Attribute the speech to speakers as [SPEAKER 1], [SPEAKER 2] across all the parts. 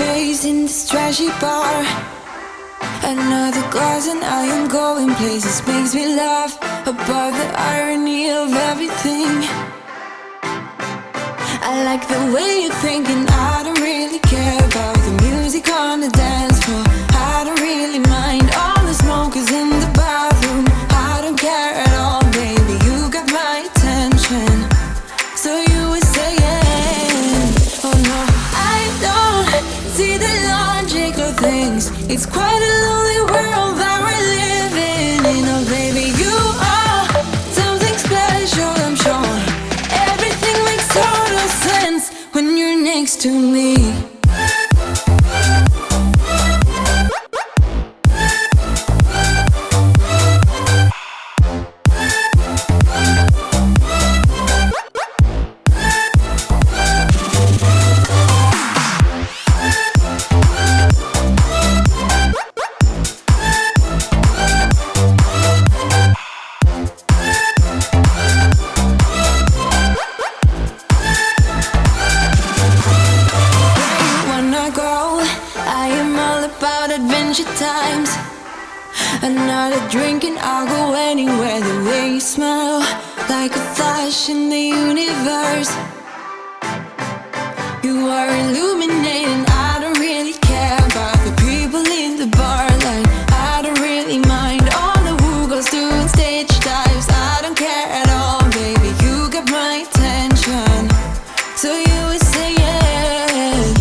[SPEAKER 1] face in this trashy bar. Another glass and I am going places. Makes me laugh about the irony of everything. I like the way you're thinking. I don't really care about the music on the dance floor. I don't really mind all the smokers in the bathroom. I don't care at all, baby, you got my attention. So you were saying, oh no, I don't see the logic of things. It's quite a lonely world that we're living in. Oh baby, you are something special, I'm sure. Everything makes total sense when you're next to me. Times another drink and I'll go anywhere. The way you smell, like a flash in the universe. You are illuminating. I don't really care about the people in the bar line. I don't really mind all the who goes doing stage dives. I don't care at all, baby, you got my attention. So you were saying,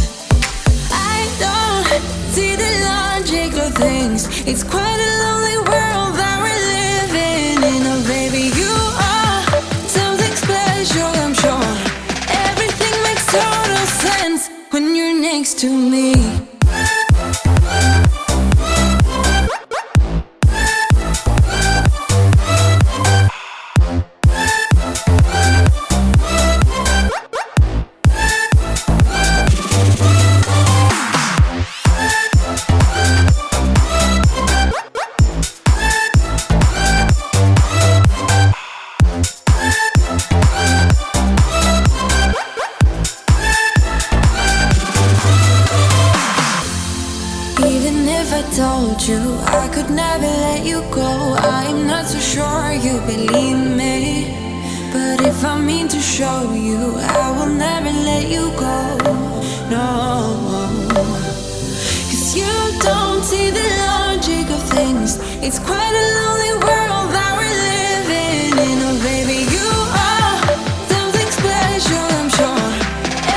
[SPEAKER 1] I don't see the logic of things. It's quite a lonely world that we're living in. Oh baby, you are something special, I'm sure. Everything makes total sense when you're next to me. Told you I could never let you go. I'm not so sure you believe me, but if I mean to show you, I will never let you go. No, 'cause you don't see the logic of things. It's quite a lonely world that we're living in. Oh baby, you are something special, I'm sure.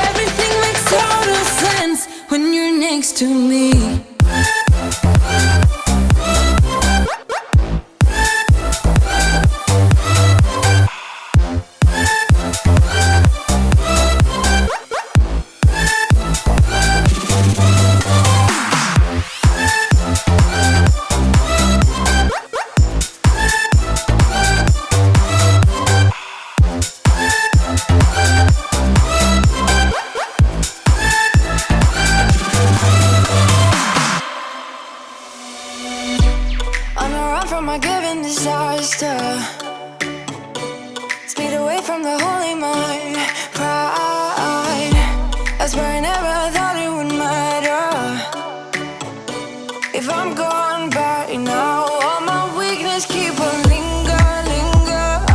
[SPEAKER 1] Everything makes total sense when you're next to me. Speed away from the holy mind, pride. I swear I never thought it would matter if I'm gone by now. All my weakness keep on linger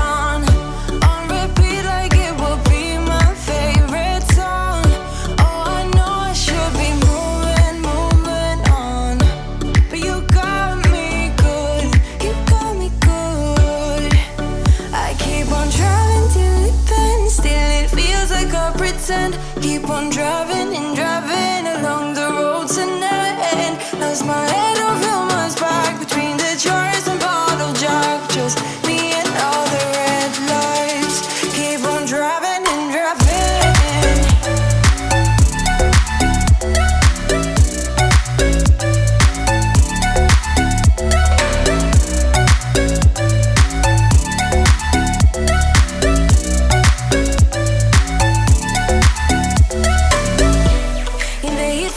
[SPEAKER 1] on repeat like it will be my favorite song. Oh, I know I should be moving on, but you got me good, you got me good. I keep on driving till it bends, still it feels like I pretend. Keep on driving and driving along the road tonight. Lost my head over my back between the jars and bottle jack. Just me and all the red lights. Keep on driving and driving.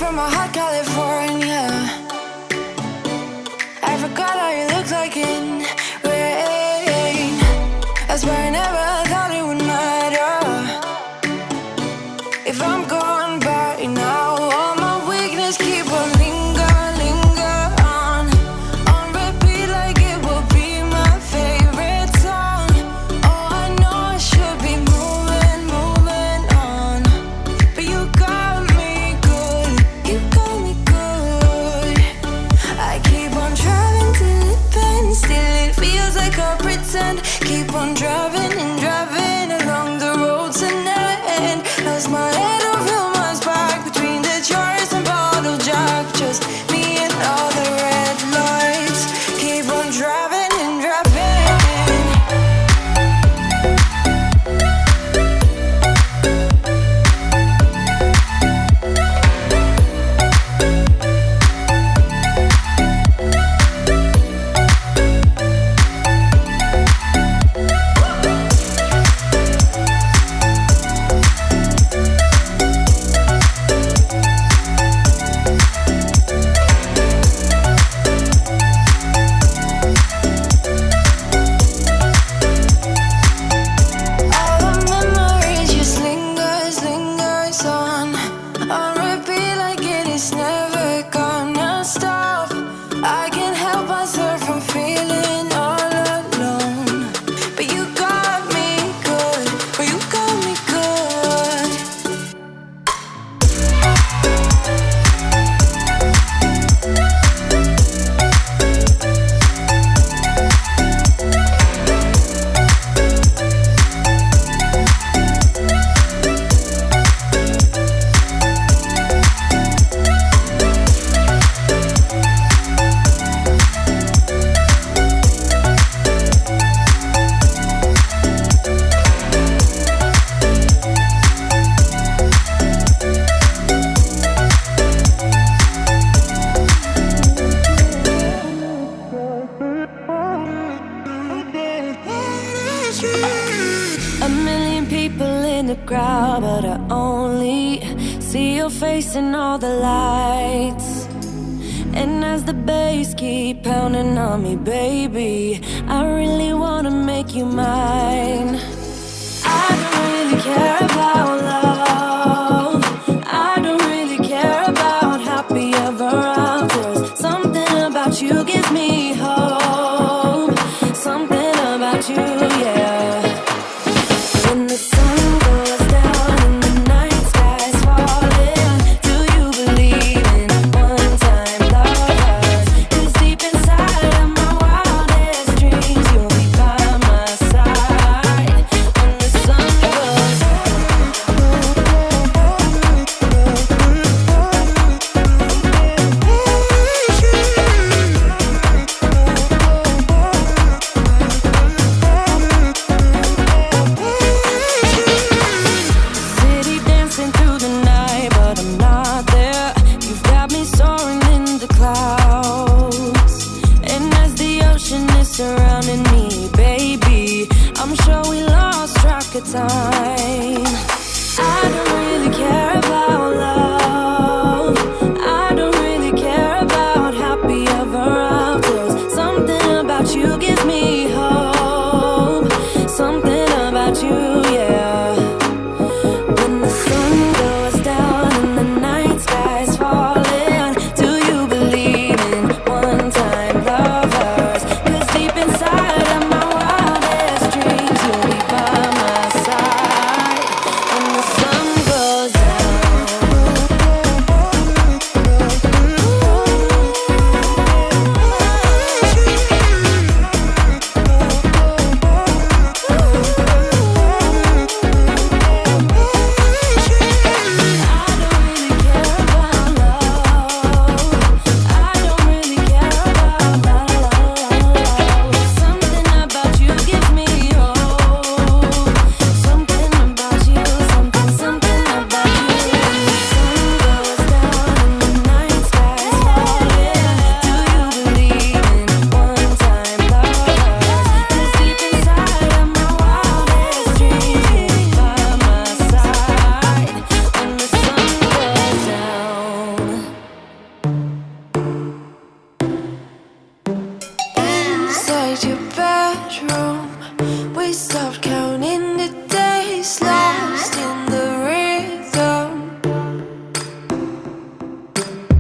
[SPEAKER 1] From a hot California, I forgot how you look like in rain. I swear I never thought it would matter if I'm gone by now. All my weakness me, see your face in all the lights. And as the bass keep pounding on me, baby, I really wanna make you mine. I don't really care